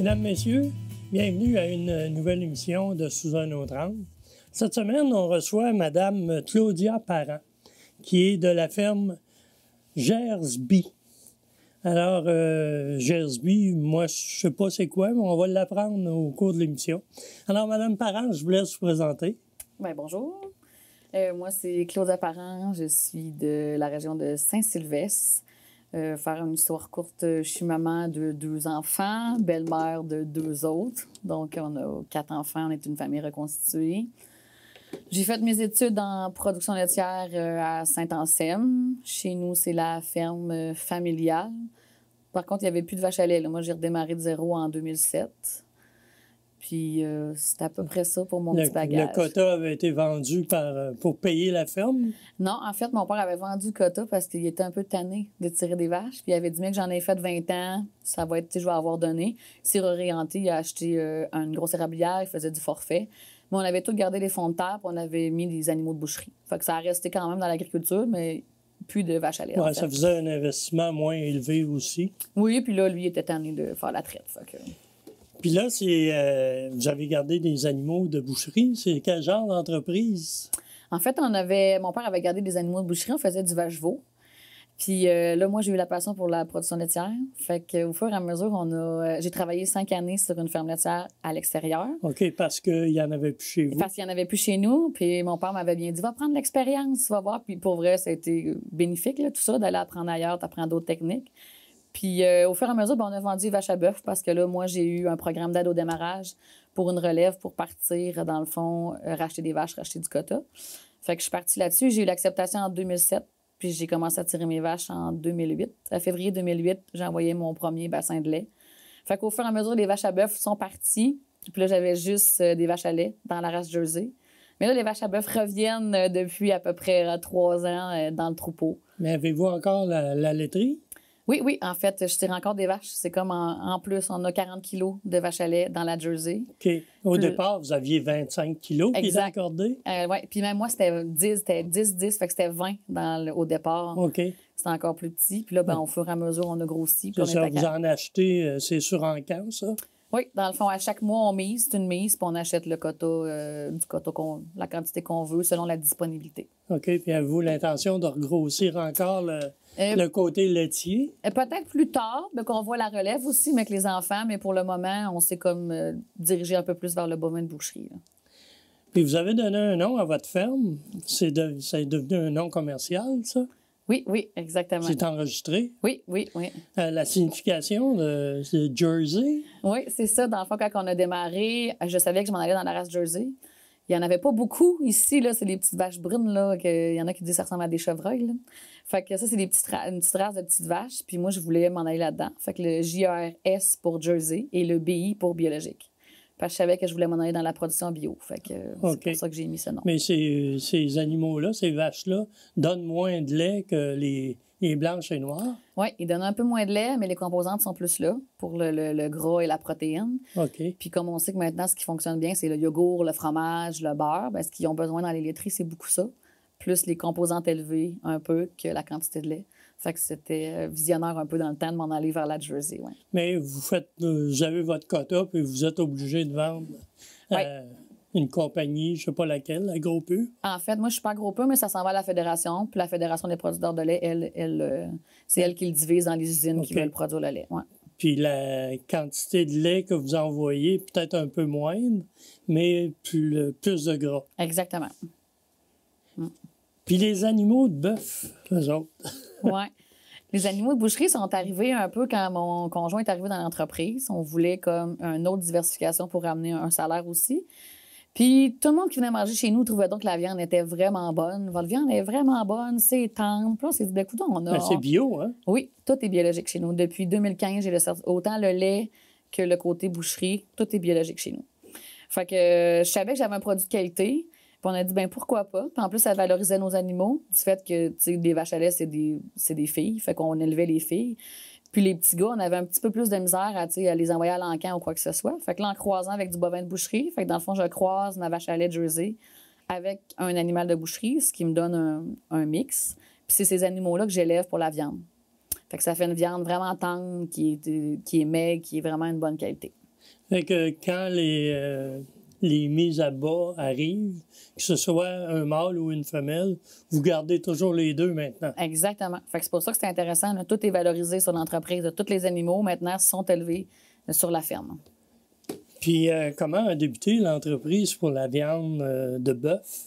Mesdames, Messieurs, bienvenue à une nouvelle émission de Sous un autre angle. Cette semaine, on reçoit Mme Claudia Parent, qui est de la ferme Gersby. Alors, Gersby, moi, je ne sais pas c'est quoi, mais on va l'apprendre au cours de l'émission. Alors, Mme Parent, je vous laisse vous présenter. Bien, bonjour. Moi, c'est Claudia Parent. Je suis de la région de Saint-Sylvestre. Faire une histoire courte, je suis maman de 2 enfants, belle-mère de 2 autres. Donc, on a 4 enfants, on est une famille reconstituée. J'ai fait mes études en production laitière à Saint-Anselme. Chez nous, c'est la ferme familiale. Par contre, il n'y avait plus de vaches à lait. Là. Moi, j'ai redémarré de zéro en 2007. Puis, c'était à peu près ça pour mon petit bagage. Le quota avait été vendu pour payer la ferme? Non, en fait, mon père avait vendu le quota parce qu'il était un peu tanné de tirer des vaches. Puis, il avait dit, mec, j'en ai fait 20 ans, ça va être, je vais avoir donné. Il s'est réorienté, il a acheté une grosse érablière, il faisait du forfait. Mais on avait tout gardé les fonds de terre, puis on avait mis des animaux de boucherie. Fait que ça a resté quand même dans l'agriculture, mais plus de vaches à lait. Oui, ça faisait un investissement moins élevé aussi. Oui, puis là, lui, il était tanné de faire la traite. Fait que... Puis là, vous avez gardé des animaux de boucherie. C'est quel genre d'entreprise? En fait, mon père avait gardé des animaux de boucherie. On faisait du vache-veau. Puis là, moi, j'ai eu la passion pour la production laitière. Fait qu'au fur et à mesure, j'ai travaillé 5 années sur une ferme laitière à l'extérieur. OK, parce qu'il n'y en avait plus chez vous. Parce qu'il n'y en avait plus chez nous. Puis mon père m'avait bien dit, va prendre l'expérience, tu vas voir. Puis pour vrai, ça a été bénéfique, là, tout ça, d'aller apprendre ailleurs, t'apprends d'autres techniques. Puis au fur et à mesure, on a vendu vaches à bœuf parce que là, moi, j'ai eu un programme d'aide au démarrage pour une relève pour partir, dans le fond, racheter des vaches, racheter du quota. Fait que je suis partie là-dessus. J'ai eu l'acceptation en 2007, puis j'ai commencé à tirer mes vaches en 2008. À février 2008, j'ai envoyé mon premier bassin de lait. Fait qu'au fur et à mesure, les vaches à bœuf sont parties. Puis là, j'avais juste des vaches à lait dans la race Jersey. Mais là, les vaches à bœuf reviennent depuis à peu près 3 ans dans le troupeau. Mais avez-vous encore la laiterie? Oui, en fait, je tire encore des vaches. C'est comme en plus, on a 40 kilos de vaches à lait dans la Jersey. OK. Au départ, vous aviez 25 kilos qui étaient accordés? Oui, puis même moi, c'était 10, fait que c'était 20 au départ. OK. C'était encore plus petit. Puis là, au fur et à mesure, on a grossi. Ça, vous en achetez, c'est sur encan, ça? Oui, dans le fond, à chaque mois, on mise, c'est une mise, puis on achète le quota, la quantité qu'on veut selon la disponibilité. OK, puis avez-vous l'intention de regrossir encore le côté laitier? Peut-être plus tard, qu'on voit la relève aussi, mais avec les enfants, mais pour le moment, on s'est comme dirigé un peu plus vers le bovin de boucherie. Là. Puis vous avez donné un nom à votre ferme? C'est devenu un nom commercial, ça? Oui, exactement. C'est enregistré? Oui. La signification c'est Jersey? Oui, c'est ça. Dans le fond, quand on a démarré, je savais que je m'en allais dans la race Jersey. Il n'y en avait pas beaucoup ici, là. C'est les petites vaches brunes, là. Il y en a qui disent que ça ressemble à des chevreuils, là. Fait que ça, c'est une petite race de petites vaches. Puis moi, je voulais m'en aller là-dedans. Fait que le JRS pour Jersey et le BI pour biologique. Parce que je savais que je voulais m'en aller dans la production bio. Fait que c'est pour ça que j'ai mis ce nom. Mais ces animaux-là, ces vaches-là, donnent moins de lait que les blanches et noires? Oui, ils donnent un peu moins de lait, mais les composantes sont plus là pour le gras et la protéine. OK. Puis comme on sait que maintenant, ce qui fonctionne bien, c'est le yogourt, le fromage, le beurre. Ce qu'ils ont besoin dans les laiteries, c'est beaucoup ça. Plus les composantes élevées un peu que la quantité de lait. Fait que c'était visionnaire un peu dans le temps de m'en aller vers la Jersey, oui. Mais vous avez votre quota, puis vous êtes obligé de vendre une compagnie, je ne sais pas laquelle, la Gros Peu. En fait, moi, je suis pas Gros Peu, mais ça s'en va à la Fédération. Puis la Fédération des producteurs de lait, c'est elle qui le divise dans les usines qui veulent produire le lait. Ouais. Puis la quantité de lait que vous envoyez, peut-être un peu moindre, mais plus de gras. Exactement. Puis les animaux de bœuf, eux autres. Oui. Les animaux de boucherie sont arrivés un peu quand mon conjoint est arrivé dans l'entreprise. On voulait comme une autre diversification pour ramener un salaire aussi. Puis tout le monde qui venait manger chez nous trouvait donc que la viande était vraiment bonne. Votre viande est vraiment bonne, c'est tendre. Puis là, on s'est dit, écoute, c'est bio, hein? Oui, tout est biologique chez nous. Depuis 2015, j'ai autant le lait que le côté boucherie, tout est biologique chez nous. Fait que je savais que j'avais un produit de qualité. Puis on a dit, pourquoi pas? Puis en plus, ça valorisait nos animaux, du fait que, tu sais, des vaches à lait, c'est des filles. Fait qu'on élevait les filles. Puis les petits gars, on avait un petit peu plus de misère à les envoyer à l'encan ou quoi que ce soit. Fait que là, en croisant avec du bovin de boucherie, fait que dans le fond, je croise ma vache à lait Jersey avec un animal de boucherie, ce qui me donne un mix. Puis c'est ces animaux-là que j'élève pour la viande. Fait que ça fait une viande vraiment tendre, qui est maigre, qui est vraiment une bonne qualité. Fait que quand les mises à bas arrivent, que ce soit un mâle ou une femelle, vous gardez toujours les deux maintenant. Exactement. Fait que c'est pour ça que c'est intéressant. Là. Tout est valorisé sur l'entreprise. Tous les animaux, maintenant, sont élevés sur la ferme. Puis, comment a débuté l'entreprise pour la viande de bœuf?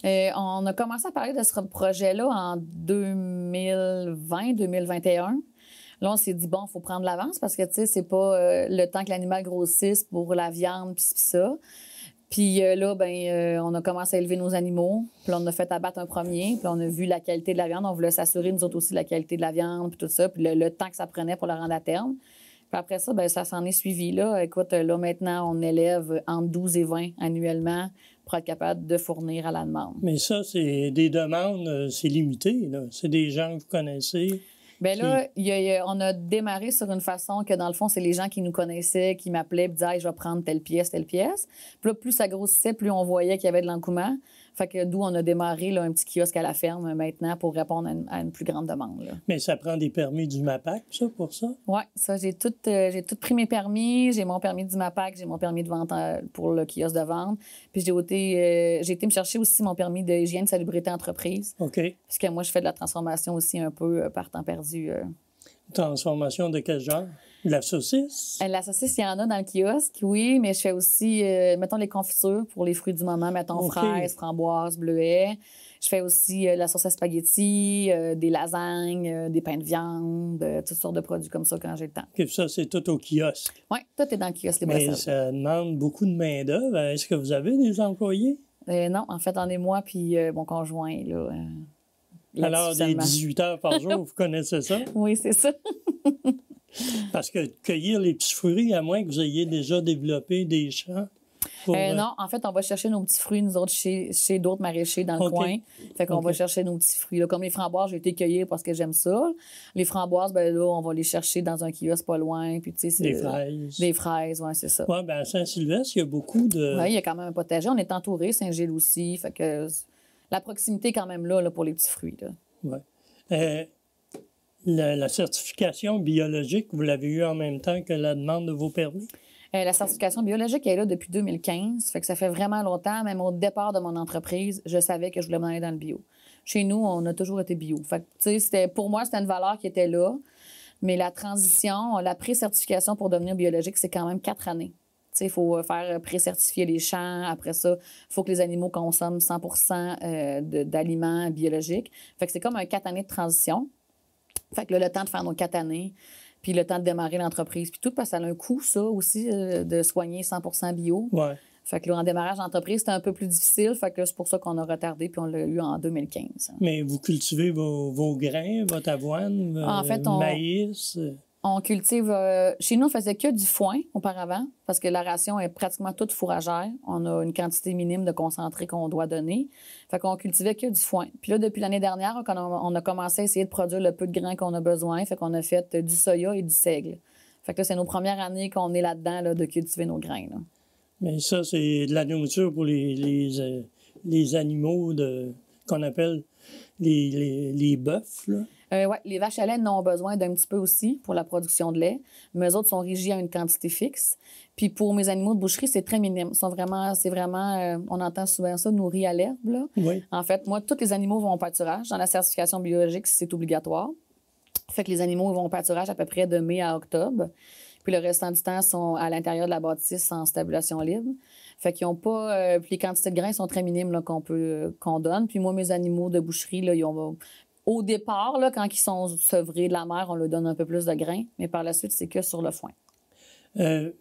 On a commencé à parler de ce projet-là en 2020-2021. Là, on s'est dit, bon, il faut prendre l'avance parce que, tu sais, c'est pas le temps que l'animal grossisse pour la viande, puis ça. Puis là, on a commencé à élever nos animaux. Puis on a fait abattre un premier. Puis on a vu la qualité de la viande. On voulait s'assurer, nous autres aussi, de la qualité de la viande, puis tout ça. Puis le temps que ça prenait pour le rendre à terme. Puis après ça, ça s'en est suivi. Là. Écoute, là, maintenant, on élève entre 12 et 20 annuellement pour être capable de fournir à la demande. Mais ça, c'est des demandes, c'est limité, là. C'est des gens que vous connaissez. Bien là, on a démarré sur une façon que, dans le fond, c'est les gens qui nous connaissaient, qui m'appelaient et disaient hey, « je vais prendre telle pièce, telle pièce ». Puis là, plus ça grossissait, plus on voyait qu'il y avait de l'engouement. Fait que d'où on a démarré là, un petit kiosque à la ferme maintenant pour répondre à une plus grande demande. Là. Mais ça prend des permis du MAPAC, ça, pour ça? Oui, ça, j'ai tout pris mes permis. J'ai mon permis du MAPAC, j'ai mon permis de vente pour le kiosque de vente. Puis j'ai été me chercher aussi mon permis d'hygiène, salubrité, entreprise. OK. Parce que moi, je fais de la transformation aussi un peu par temps perdu. Transformation de quel genre? De la saucisse? La saucisse, il y en a dans le kiosque, oui, mais je fais aussi, mettons, les confitures pour les fruits du moment, mettons, fraises, framboises, bleuets. Je fais aussi la sauce à spaghetti, des lasagnes, des pains de viande, toutes sortes de produits comme ça quand j'ai le temps. Okay, ça, c'est tout au kiosque? Oui, tout est dans le kiosque. Mais ça demande beaucoup de main-d'œuvre. Est-ce que vous avez des employés? Non, en fait, on est moi puis mon conjoint, là. Alors, des 18 heures par jour, vous connaissez ça? Oui, c'est ça. Parce que cueillir les petits fruits, à moins que vous ayez déjà développé des champs. Non, en fait, on va chercher nos petits fruits, nous autres, chez d'autres maraîchers dans le coin. Fait qu'on va chercher nos petits fruits. Là. Comme les framboises, j'ai été cueillir parce que j'aime ça. Les framboises, là, on va les chercher dans un kiosque pas loin. Puis, des fraises. Des fraises, oui, c'est ça. Oui, bien à Saint-Sylvestre, il y a beaucoup de... Oui, il y a quand même un potager. On est entouré, Saint-Gilles aussi. Fait que la proximité est quand même là pour les petits fruits. Oui. La certification biologique, vous l'avez eue en même temps que la demande de vos permis? La certification biologique est là depuis 2015. Fait que ça fait vraiment longtemps. Même au départ de mon entreprise, je savais que je voulais m'en aller dans le bio. Chez nous, on a toujours été bio. Fait que, pour moi, c'était une valeur qui était là. Mais la transition, la pré-certification pour devenir biologique, c'est quand même 4 années. Il faut faire pré-certifier les champs. Après ça, il faut que les animaux consomment 100 d'aliments biologiques. Fait que c'est comme un 4 années de transition. Fait que là, le temps de faire nos 4 années, puis le temps de démarrer l'entreprise, puis tout, parce que ça a un coût, ça aussi, de soigner 100 bio. Ouais. Fait que là, en démarrage d'entreprise, c'était un peu plus difficile. Fait que c'est pour ça qu'on a retardé, puis on l'a eu en 2015. Mais vous cultivez vos grains, votre avoine, en fait, maïs? On cultive... chez nous, on faisait que du foin auparavant, parce que la ration est pratiquement toute fourragère. On a une quantité minime de concentré qu'on doit donner. Fait qu'on cultivait que du foin. Puis là, depuis l'année dernière, on a commencé à essayer de produire le peu de grains qu'on a besoin. Fait qu'on a fait du soya et du seigle. Fait que là, c'est nos premières années qu'on est là-dedans là, de cultiver nos grains. Là. Mais ça, c'est de la nourriture pour les animaux qu'on appelle les bœufs, là. Oui, les vaches à lait en ont besoin d'un petit peu aussi pour la production de lait. Mais eux autres sont régis à une quantité fixe. Puis pour mes animaux de boucherie, c'est très minime. C'est vraiment, on entend souvent ça, nourris à l'herbe. Là. Oui. En fait, moi, tous les animaux vont au pâturage. Dans la certification biologique, c'est obligatoire. Fait que les animaux vont au pâturage à peu près de mai à octobre. Puis le restant du temps sont à l'intérieur de la bâtisse en stabulation libre. Fait qu'ils n'ont pas... puis les quantités de grains sont très minimes là, qu'on donne. Puis moi, mes animaux de boucherie, là, ils ont... Au départ, là, quand ils sont sevrés de la mer, on leur donne un peu plus de grains, mais par la suite, c'est que sur le foin. Le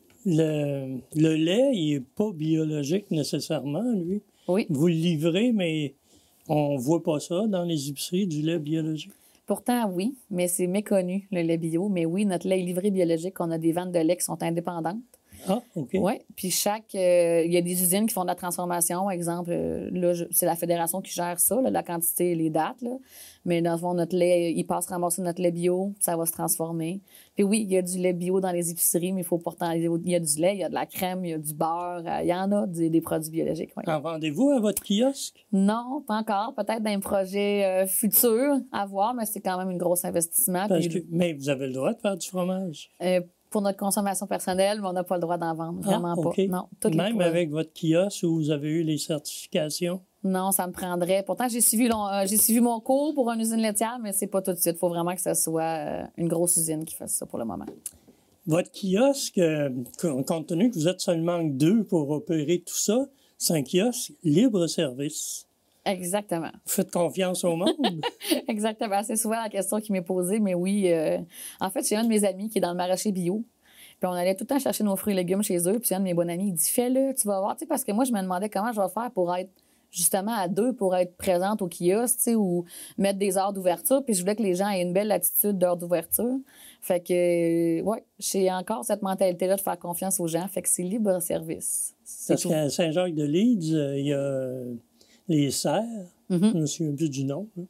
lait, il n'est pas biologique nécessairement, lui. Oui. Vous le livrez, mais on ne voit pas ça dans les épiceries, du lait biologique. Pourtant, oui, mais c'est méconnu, le lait bio. Mais oui, notre lait est livré biologique. On a des ventes de lait qui sont indépendantes. Ah, OK. Oui, puis il y a des usines qui font de la transformation. Par exemple, là, c'est la fédération qui gère ça, là, la quantité et les dates. Là. Mais dans le fond, notre lait, ils passent ramasser notre lait bio, ça va se transformer. Puis oui, il y a du lait bio dans les épiceries, mais il faut pourtant... Il y a du lait, il y a de la crème, il y a du beurre, il y en a des produits biologiques. Oui. En vendez-vous à votre kiosque? Non, pas encore. Peut-être dans un projet futur à voir, mais c'est quand même un gros investissement. Mais vous avez le droit de faire du fromage. pour notre consommation personnelle, mais on n'a pas le droit d'en vendre. Vraiment OK. pas. Non, toutes les Même produits. avec votre kiosque où vous avez eu les certifications? Non, ça me prendrait. Pourtant, j'ai suivi mon cours pour une usine laitière, mais c'est pas tout de suite. Il faut vraiment que ce soit une grosse usine qui fasse ça pour le moment. Votre kiosque, compte tenu que vous êtes seulement 2 pour opérer tout ça, c'est un kiosque libre-service. Exactement. Vous faites confiance au monde? Exactement. C'est souvent la question qui m'est posée, mais oui. En fait, j'ai un de mes amis qui est dans le maraîcher bio. Puis on allait tout le temps chercher nos fruits et légumes chez eux. Puis un de mes bons amis, il dit fais-le, tu vas voir. Tu sais, parce que moi, je me demandais comment je vais faire pour être justement à 2 pour être présente au kiosque, tu sais, ou mettre des heures d'ouverture. Puis je voulais que les gens aient une belle latitude d'heures d'ouverture. Fait que, ouais, j'ai encore cette mentalité-là de faire confiance aux gens. Fait que c'est libre-service. Parce qu'à Saint-Jacques-de-Leeds, il y a les serres, je me souviens plus du nom. Là.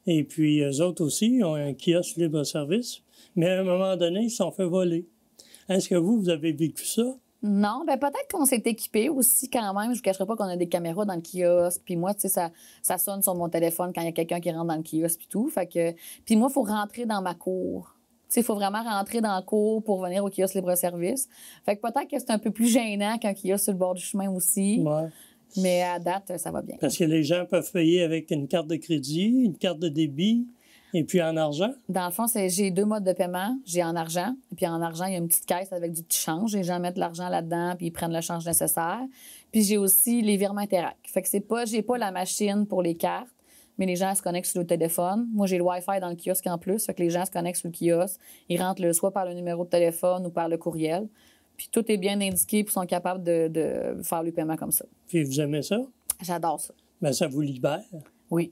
Et puis, eux autres aussi ont un kiosque libre-service. Mais à un moment donné, ils se sont fait voler. Est-ce que vous avez vécu ça? Non, bien peut-être qu'on s'est équipé aussi quand même. Je ne vous cacherai pas qu'on a des caméras dans le kiosque. Puis moi, tu sais, ça sonne sur mon téléphone quand il y a quelqu'un qui rentre dans le kiosque puis tout. Fait que... Puis moi, il faut rentrer dans ma cour. Tu sais, il faut vraiment rentrer dans la cour pour venir au kiosque libre-service. Fait que peut-être que c'est un peu plus gênant qu'un kiosque sur le bord du chemin aussi. Ouais. Mais à date, ça va bien. Parce que les gens peuvent payer avec une carte de crédit, une carte de débit, et puis en argent. Dans le fond, j'ai 2 modes de paiement. J'ai en argent, puis en argent, il y a une petite caisse avec du petit change. Les gens mettent l'argent là-dedans, puis ils prennent le change nécessaire. Puis j'ai aussi les virements Interac. Fait que j'ai pas la machine pour les cartes, mais les gens se connectent sur le téléphone. Moi, j'ai le Wi-Fi dans le kiosque en plus. Fait que les gens se connectent sur le kiosque. Ils rentrent soit par le numéro de téléphone ou par le courriel. Puis tout est bien indiqué, puis ils sont capables de faire le paiement comme ça. Puis vous aimez ça? J'adore ça. Bien, ça vous libère. Oui.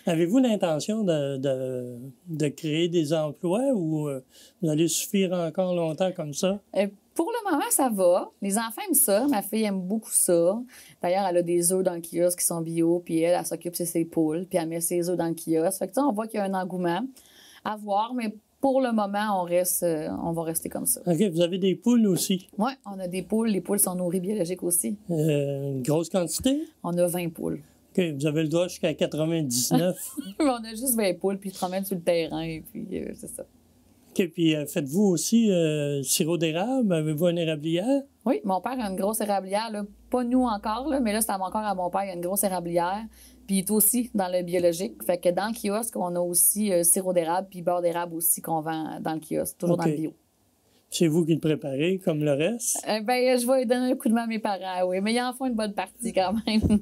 Avez-vous l'intention de créer des emplois ou vous allez suffire encore longtemps comme ça? Pour le moment, ça va. Les enfants aiment ça. Ma fille aime beaucoup ça. D'ailleurs, elle a des œufs dans le kiosque qui sont bio, puis elle s'occupe de ses poules, puis elle met ses œufs dans le kiosque. Fait que, on voit qu'il y a un engouement à voir, mais pour le moment, on va rester comme ça. OK, vous avez des poules aussi? Oui, on a des poules. Les poules sont nourries biologiques aussi. Une grosse quantité? On a 20 poules. OK, vous avez le droit jusqu'à 99. On a juste 20 poules, puis ils se promènent sur le terrain, et puis c'est ça. OK, puis faites-vous aussi sirop d'érable? Avez-vous une érablière? Oui, mon père a une grosse érablière, là. Pas nous encore, là, mais là, c'est encore à mon père, il y a une grosse érablière. Puis il est aussi dans le biologique. Fait que dans le kiosque, on a aussi sirop d'érable puis beurre d'érable aussi qu'on vend dans le kiosque, toujours dans le bio. C'est vous qui le préparez, comme le reste? Je vais donner un coup de main à mes parents, oui. Mais ils en font une bonne partie quand même.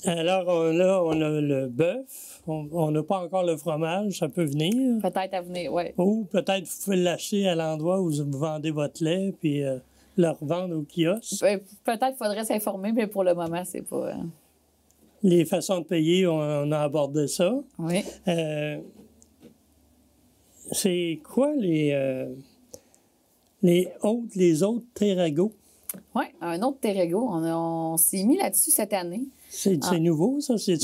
Alors là, on a le bœuf. On n'a pas encore le fromage, ça peut venir. Peut-être à venir, oui. Ou peut-être vous pouvez l'acheter à l'endroit où vous vendez votre lait puis le revendre au kiosque. Peut-être qu'il faudrait s'informer, mais pour le moment, c'est pas... Les façons de payer, on a abordé ça. Oui. C'est quoi les autres Terrago? Oui, un autre Terrago. On s'est mis là-dessus cette année. C'est nouveau, ça? C'est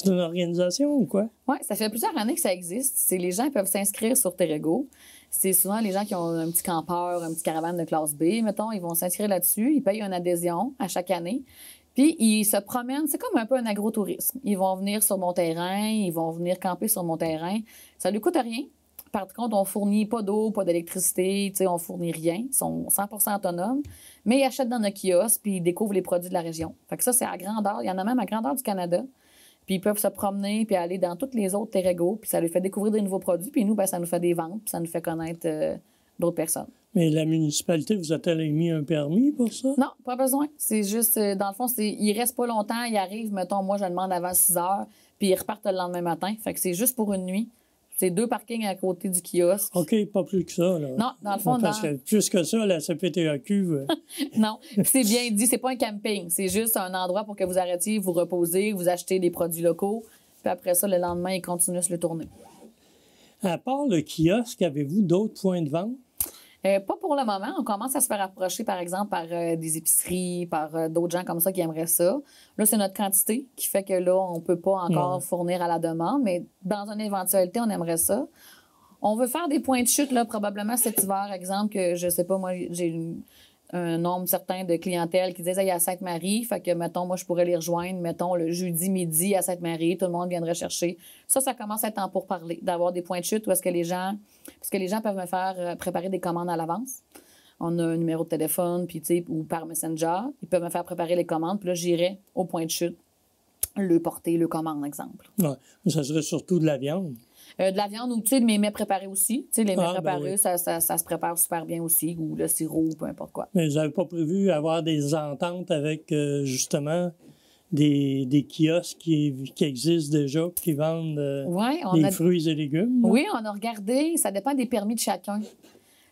une organisation ou quoi? Oui, ça fait plusieurs années que ça existe. Les gens peuvent s'inscrire sur Terrago. C'est souvent les gens qui ont un petit campeur, un petit caravane de classe B, mettons, ils vont s'inscrire là-dessus. Ils payent une adhésion à chaque année. Puis, ils se promènent, c'est comme un peu un agrotourisme. Ils vont venir sur mon terrain, ils vont venir camper sur mon terrain. Ça ne lui coûte rien. Par contre, on ne fournit pas d'eau, pas d'électricité, on ne fournit rien. Ils sont 100% autonomes. Mais ils achètent dans nos kiosques, puis ils découvrent les produits de la région. Fait que ça, c'est à grandeur. Il y en a même à grandeur du Canada. Puis ils peuvent se promener, puis aller dans toutes les autres Terrago, puis ça leur fait découvrir des nouveaux produits. Puis nous, ça nous fait des ventes, puis ça nous fait connaître d'autres personnes. Mais la municipalité, vous a-t-elle émis un permis pour ça? Non, pas besoin. C'est juste, dans le fond, ils restent pas longtemps, ils arrivent, mettons, moi, je demande avant 6 heures, puis ils repartent le lendemain matin. Fait que c'est juste pour une nuit. C'est 2 parkings à côté du kiosque. OK, pas plus que ça, là. Non, dans le fond, parce que plus que ça, la CPTAQ... Non, c'est bien dit, c'est pas un camping. C'est juste un endroit pour que vous arrêtiez, vous reposez, vous achetez des produits locaux, puis après ça, le lendemain, ils continuent sur le tourner. À part le kiosque, avez-vous d'autres points de vente? Pas pour le moment. On commence à se faire approcher, par exemple, par des épiceries, par d'autres gens comme ça qui aimeraient ça. Là, c'est notre quantité qui fait que là, on ne peut pas encore fournir à la demande, mais dans une éventualité, on aimerait ça. On veut faire des points de chute, là, probablement cet hiver, exemple, que je sais pas, moi, j'ai un nombre certain de clientèle qui disent hey, à Sainte-Marie, fait que, mettons, moi, je pourrais les rejoindre, mettons, le jeudi midi à Sainte-Marie, tout le monde viendrait chercher. Ça commence à être en pourparler, d'avoir des points de chute où est-ce que les gens Parce que les gens peuvent me faire préparer des commandes à l'avance. On a un numéro de téléphone, puis, tu sais, ou par Messenger. Ils peuvent me faire préparer les commandes, puis là, j'irai au point de chute, le porter, le commande, exemple. Ouais. Ça serait surtout de la viande. De la viande ou, tu sais, mes mets préparés aussi. Tu sais, les mets Ah, ben préparés, oui. ça se prépare super bien aussi, ou le sirop, ou peu importe quoi. Mais vous n'avez pas prévu avoir des ententes avec, justement, des kiosques qui existent déjà, qui vendent Oui, des fruits et légumes? Là? Oui, on a regardé. Ça dépend des permis de chacun.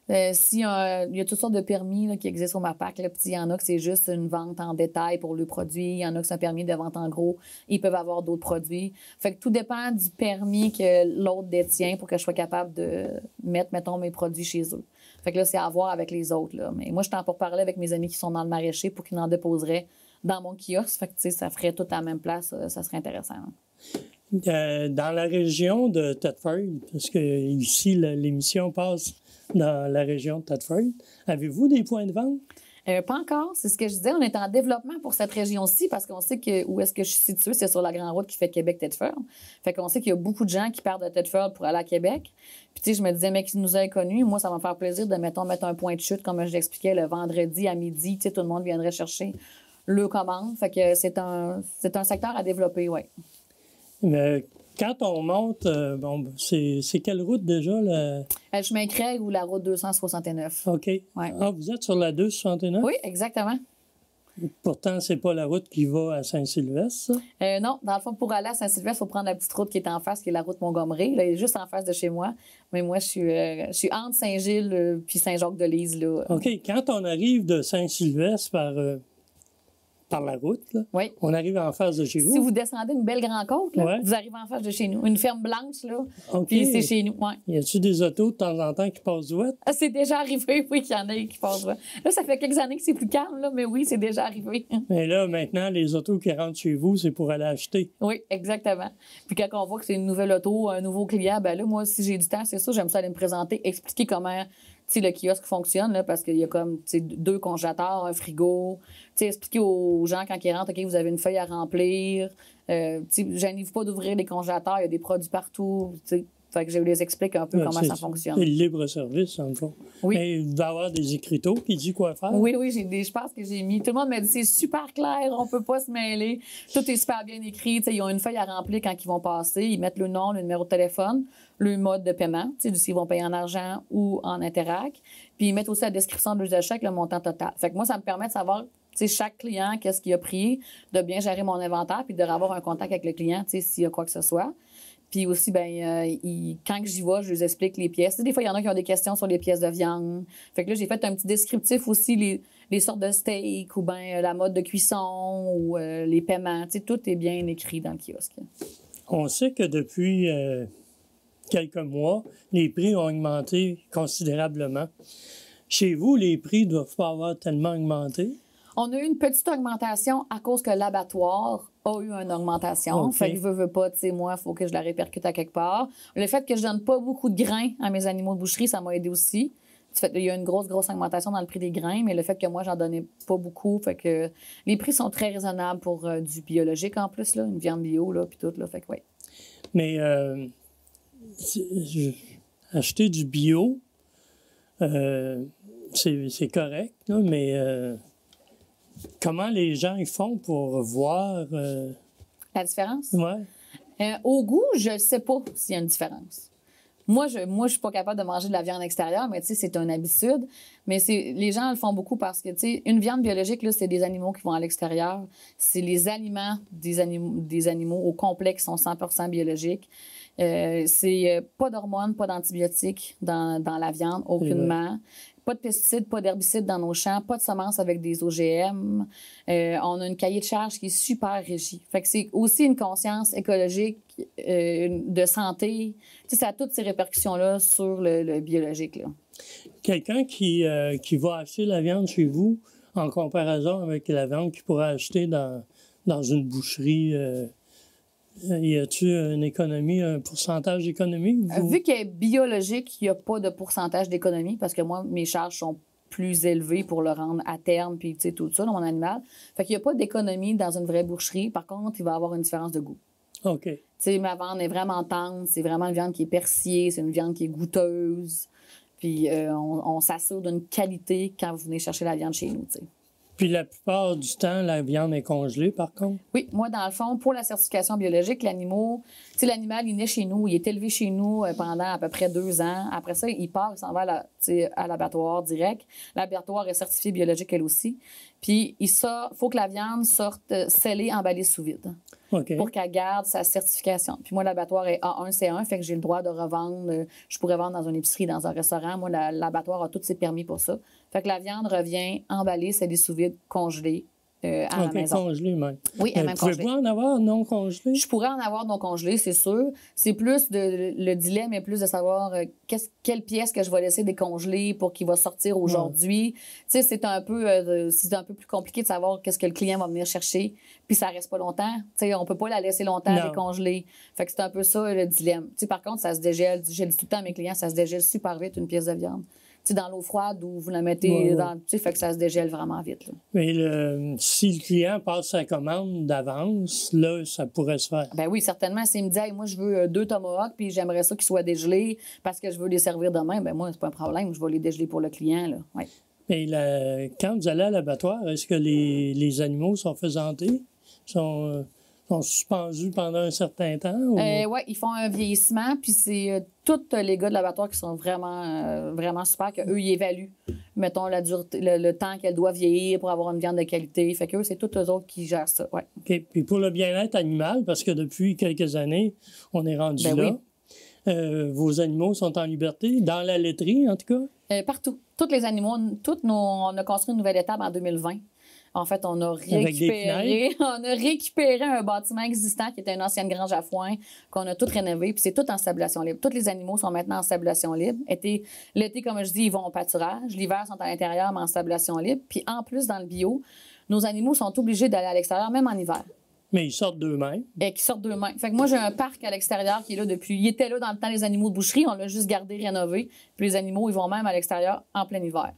Il y a toutes sortes de permis là, qui existent au MAPAC. Là. Puis il y en a que c'est juste une vente en détail pour le produit. Il y en a que c'est un permis de vente en gros. Ils peuvent avoir d'autres produits. Fait que tout dépend du permis que l'autre détient pour que je sois capable de mettre, mettons, mes produits chez eux. Fait que là, c'est à voir avec les autres. Là. Mais moi, je t'en pour parler avec mes amis qui sont dans le maraîcher pour qu'ils en déposeraient dans mon kiosque. Fait que, tu sais, ça ferait tout à la même place. Ça serait intéressant. Dans la région de Thetford, parce que ici, l'émission passe dans la région de Thetford, avez-vous des points de vente? Pas encore, c'est ce que je disais. On est en développement pour cette région-ci parce qu'on sait que où est-ce que je suis située, c'est sur la grande route qui fait Québec-Thetford. Fait qu'on sait qu'il y a beaucoup de gens qui partent de Thetford pour aller à Québec. Puis tu sais, je me disais, mais qui nous a connus, moi, ça va me faire plaisir de, mettons, mettre un point de chute, comme je l'expliquais, le vendredi à midi. Tu sais, tout le monde viendrait chercher le commande. Fait que c'est un secteur à développer, oui. Mais quand on monte, c'est quelle route déjà? Le chemin Craig ou la route 269. OK. Ouais. Ah, vous êtes sur la 269? Oui, exactement. Pourtant, c'est pas la route qui va à Saint-Sylvestre, ça? Non, dans le fond, pour aller à Saint-Sylvestre, il faut prendre la petite route qui est en face, qui est la route Montgomery. Là, elle est juste en face de chez moi. Mais moi, je suis entre Saint-Gilles puis Saint-Jacques-de-Lise. Là. OK. Quand on arrive de Saint-Sylvestre par la route, là, Oui. on arrive en face de chez vous. Si vous descendez une belle grande côte, là, Ouais. vous arrivez en face de chez nous. Une ferme blanche, là. OK. Puis c'est chez nous. Ouais. Y a-tu des autos de temps en temps qui passent droite? Ah, c'est déjà arrivé, oui, qu'il y en a qui passent. Là, ça fait quelques années que c'est plus calme, là, mais oui, c'est déjà arrivé. Mais là, maintenant, les autos qui rentrent chez vous, c'est pour aller acheter. Oui, exactement. Puis quand on voit que c'est une nouvelle auto, un nouveau client, ben là, moi, si j'ai du temps, c'est ça, j'aime ça aller me présenter, expliquer comment le kiosque fonctionne, là, parce qu'il y a comme 2 congélateurs, un frigo. Expliquer aux gens quand ils rentrent, OK, vous avez une feuille à remplir. Gênez-vous pas d'ouvrir les congélateurs, il y a des produits partout. Fait que je les explique un peu comment ça fonctionne. C'est le libre-service, en fond. Oui. Mais il doit y avoir des écriteaux qui disent quoi faire. Oui, je pense que j'ai mis. Tout le monde m'a dit c'est super clair, on peut pas se mêler. Tout est super bien écrit. Ils ont une feuille à remplir quand ils vont passer. Ils mettent le nom, le numéro de téléphone, le mode de paiement, s'ils vont payer en argent ou en Interac. Puis ils mettent aussi la description de l'achat avec le montant total. Fait que moi, ça me permet de savoir chaque client, qu'est-ce qu'il a pris, de bien gérer mon inventaire, puis de avoir un contact avec le client s'il y a quoi que ce soit. Puis aussi, quand j'y vais, je lui explique les pièces. Des fois, il y en a qui ont des questions sur les pièces de viande. Fait que là, j'ai fait un petit descriptif aussi, les sortes de steak ou bien la mode de cuisson ou les paiements. Tout est bien écrit dans le kiosque. On sait que depuis quelques mois, les prix ont augmenté considérablement. Chez vous, les prix ne doivent pas avoir tellement augmenté? On a eu une petite augmentation à cause que l'abattoir a eu une augmentation. Okay. Fait que veux pas, moi, il faut que je la répercute à quelque part. Le fait que je donne pas beaucoup de grains à mes animaux de boucherie, ça m'a aidé aussi. Il y a une grosse augmentation dans le prix des grains, mais le fait que moi, j'en donnais pas beaucoup, fait que les prix sont très raisonnables pour du biologique en plus, là, une viande bio, là, puis tout, là, fait que oui. Mais acheter du bio, c'est correct, là, mais comment les gens ils font pour voir... La différence? Ouais. Au goût, je ne sais pas s'il y a une différence. Moi, je suis pas capable de manger de la viande extérieure, mais c'est une habitude. Mais les gens le font beaucoup parce que, une viande biologique, là, c'est des animaux qui vont à l'extérieur. C'est les aliments des animaux au complet qui sont 100% biologiques. C'est pas d'hormones, pas d'antibiotiques dans la viande, aucunement. Pas de pesticides, pas d'herbicides dans nos champs, pas de semences avec des OGM. On a une cahier de charge qui est super régie. Fait que c'est aussi une conscience écologique, de santé. Ça a toutes ces répercussions-là sur le biologique, là. Quelqu'un qui va acheter la viande chez vous, en comparaison avec la viande qu'il pourrait acheter dans une boucherie, y a-t-il une économie, un pourcentage d'économie? Vu qu'elle est biologique, il n'y a pas de pourcentage d'économie parce que moi, mes charges sont plus élevées pour le rendre à terme, puis tout ça dans mon animal. Fait qu'il n'y a pas d'économie dans une vraie boucherie. Par contre, il va y avoir une différence de goût. OK. Tu sais, ma viande est vraiment tendre, c'est vraiment une viande qui est persillée, c'est une viande qui est goûteuse. Puis on s'assure d'une qualité quand vous venez chercher la viande chez nous, tu sais. Puis la plupart du temps, la viande est congelée, par contre? Oui, moi, dans le fond, pour la certification biologique, l'animal, il naît chez nous, il est élevé chez nous pendant à peu près 2 ans. Après ça, il part, il s'en va à l'abattoir direct. L'abattoir est certifié biologique, elle aussi. Puis, il faut que la viande sorte scellée, emballée sous vide. OK. Pour qu'elle garde sa certification. Puis moi, l'abattoir est A1, C1, fait que j'ai le droit de revendre. Je pourrais vendre dans une épicerie, dans un restaurant. Moi, l'abattoir a tous ses permis pour ça. Fait que la viande revient emballée, scellée sous vide, congelée à la maison. Congelée même. Oui, elle est même congelée. Pouvez-vous en avoir non congelée? Je pourrais en avoir non congelé, c'est sûr. C'est plus le dilemme est plus de savoir quelle pièce que je vais laisser décongeler pour qu'il va sortir aujourd'hui. Tu sais, c'est un peu plus compliqué de savoir qu'est-ce que le client va venir chercher. Puis ça reste pas longtemps. Tu sais, on peut pas la laisser longtemps décongeler. Fait que c'est un peu ça le dilemme. Tu sais, par contre, ça se dégèle. Je le dis tout le temps à mes clients, ça se dégèle super vite une pièce de viande. Dans l'eau froide où vous la mettez dans. Tu sais, fait que ça se dégèle vraiment vite. Là. Mais si le client passe sa commande d'avance, là, ça pourrait se faire. Ben oui, certainement. S'il me dit, hey, moi, je veux 2 tomahawks, puis j'aimerais ça qu'ils soient dégelés parce que je veux les servir demain, ben moi, c'est pas un problème. Je vais les dégeler pour le client. Là. Ouais. Mais quand vous allez à l'abattoir, est-ce que les animaux sont faisantés? Sont suspendus pendant un certain temps? Oui, ils font un vieillissement, puis c'est tous les gars de l'abattoir qui sont vraiment super, qu'eux, ils évaluent, mettons, le temps qu'elle doit vieillir pour avoir une viande de qualité. Fait qu'eux, c'est tous eux autres qui gèrent ça, ouais. OK. Puis pour le bien-être animal, parce que depuis quelques années, on est rendu là. Oui. Vos animaux sont en liberté, dans la laiterie, en tout cas? Partout. Tous les animaux, on a construit une nouvelle étape en 2020. En fait, on a récupéré un bâtiment existant qui était une ancienne grange à foin qu'on a tout rénové, puis c'est tout en stabulation libre. Tous les animaux sont maintenant en stabulation libre. L'été, comme je dis, ils vont au pâturage. L'hiver, ils sont à l'intérieur, mais en stabulation libre. Puis en plus, dans le bio, nos animaux sont obligés d'aller à l'extérieur, même en hiver. Mais ils sortent d'eux-mêmes. Et qui sortent d'eux-mêmes. Fait que moi, j'ai un parc à l'extérieur qui est là depuis. Il était là dans le temps des animaux de boucherie. On l'a juste gardé, rénové. Puis les animaux, ils vont même à l'extérieur en plein hiver.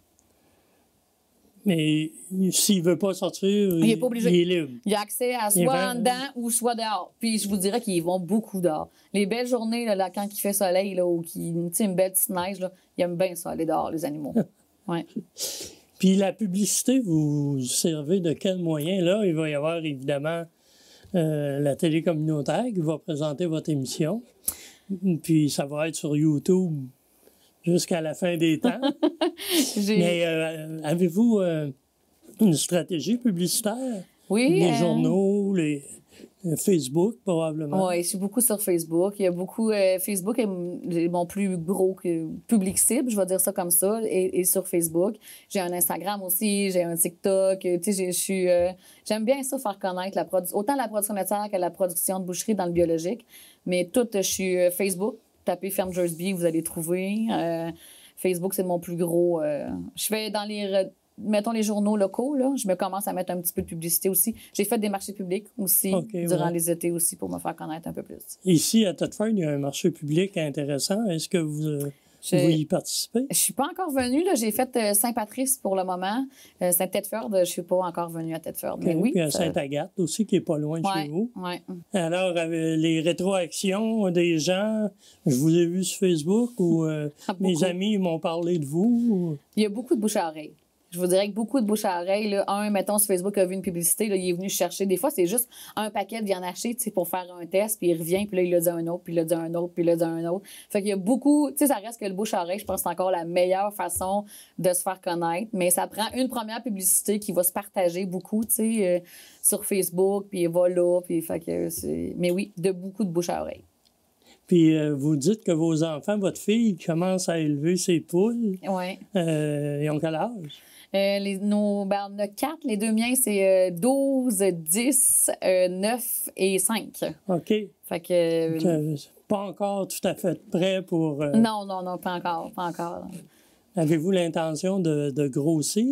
Mais s'il ne veut pas sortir, il n'est pas obligé. Il est libre. Il a accès à soit en dedans ou soit dehors. Puis je vous dirais qu'ils vont beaucoup dehors. Les belles journées, là, quand il fait soleil, là, ou une belle petite neige, là, ils aiment bien ça, aller dehors, les animaux. Ouais. Puis la publicité, vous servez de quel moyen? Là, il va y avoir évidemment la télé communautaire qui va présenter votre émission. Puis ça va être sur YouTube jusqu'à la fin des temps. Mais avez-vous une stratégie publicitaire? Oui. Les journaux, les Facebook, probablement. Oui, je suis beaucoup sur Facebook. Il y a beaucoup... Facebook est mon plus gros public cible, je vais dire ça comme ça, et sur Facebook. J'ai un Instagram aussi, j'ai un TikTok. Tu sais, j'aime bien ça, faire connaître autant la production laitière que la production de boucherie dans le biologique. Mais je suis Facebook. Tapez Ferme Jersey, vous allez trouver. Facebook, c'est mon plus gros. Je fais dans mettons les journaux locaux, là, je me commence à mettre un petit peu de publicité aussi. J'ai fait des marchés publics aussi durant les étés aussi pour me faire connaître un peu plus. Ici, à Thetford, il y a un marché public intéressant. Est-ce que vous y participez? Je suis pas encore venue. Là. J'ai fait Saint-Patrice pour le moment. Saint-Thetford, je suis pas encore venue à Thetford. Mais oui, puis à Sainte-Agathe aussi, qui est pas loin de chez vous. Ouais. Alors, les rétroactions des gens, je vous ai vu sur Facebook ou mes amis m'ont parlé de vous? Il y a beaucoup de bouche à oreille. Je vous dirais que beaucoup de bouche à oreille. Là. Mettons, sur Facebook a vu une publicité, là, il est venu chercher. Des fois, c'est juste un paquet de viande hachée pour faire un test, puis il revient, puis là, il l'a dit à un autre, puis il l'a dit à un autre, puis il l'a dit à un autre. Fait qu'il y a beaucoup... Tu sais, ça reste que le bouche à oreille, je pense que c'est encore la meilleure façon de se faire connaître. Mais ça prend une première publicité qui va se partager beaucoup, tu sais, sur Facebook, puis il va là, puis fait que c'est... Mais oui, de beaucoup de bouche à oreille. Puis vous dites que vos enfants, votre fille, commence à élever ses poules. Oui. Ils ont quel âge? On a 4. Les 2 miens, c'est 12, 10, 9 et 5. OK. Fait que... pas encore tout à fait prêt pour... Non, pas encore. Avez-vous l'intention de grossir?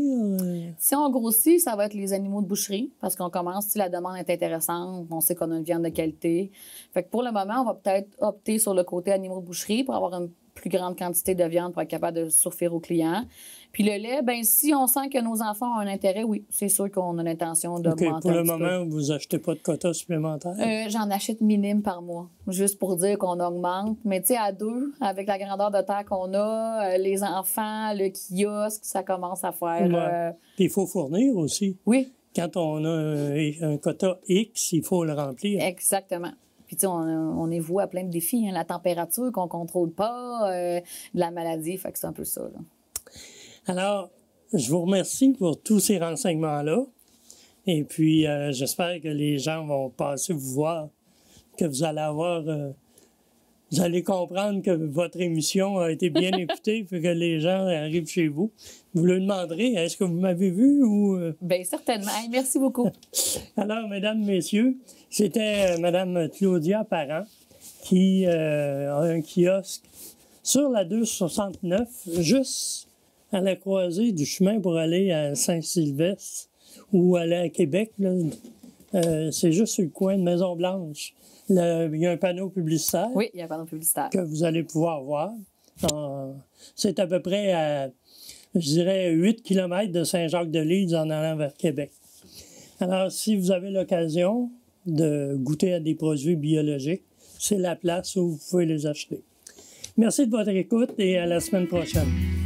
Si on grossit, ça va être les animaux de boucherie, parce qu'on commence, si la demande est intéressante, on sait qu'on a une viande de qualité. Fait que pour le moment, on va peut-être opter sur le côté animaux de boucherie pour avoir une plus grande quantité de viande pour être capable de suffire aux clients. Puis le lait, ben si on sent que nos enfants ont un intérêt, oui, c'est sûr qu'on a l'intention d'augmenter. OK. Pour le moment, vous n'achetez pas de quotas supplémentaires? J'en achète minime par mois, juste pour dire qu'on augmente. Mais tu sais, à 2, avec la grandeur de terre qu'on a, les enfants, le kiosque, ça commence à faire... Ouais. Puis il faut fournir aussi. Oui. Quand on a un quota X, il faut le remplir. Exactement. Puis, tu sais, on est voué à plein de défis. Hein, la température qu'on ne contrôle pas, la maladie, fait que c'est un peu ça. Là. Alors, je vous remercie pour tous ces renseignements-là. Et puis, j'espère que les gens vont passer vous voir, que vous allez avoir... vous allez comprendre que votre émission a été bien écoutée, puis que les gens arrivent chez vous. Vous le demanderez, est-ce que vous m'avez vu ou... Bien, certainement. Hey, merci beaucoup. Alors, mesdames, messieurs, c'était Mme Claudia Parent qui a un kiosque sur la 269, juste à la croisée du chemin pour aller à Saint-Sylvestre ou aller à Québec. Là. C'est juste sur le coin de Maison-Blanche. Il y a un panneau publicitaire. Oui, il y a un panneau publicitaire. Que vous allez pouvoir voir. C'est à peu près à, je dirais, 8 km de Saint-Jacques-de-Luz en allant vers Québec. Alors, si vous avez l'occasion de goûter à des produits biologiques, c'est la place où vous pouvez les acheter. Merci de votre écoute et à la semaine prochaine.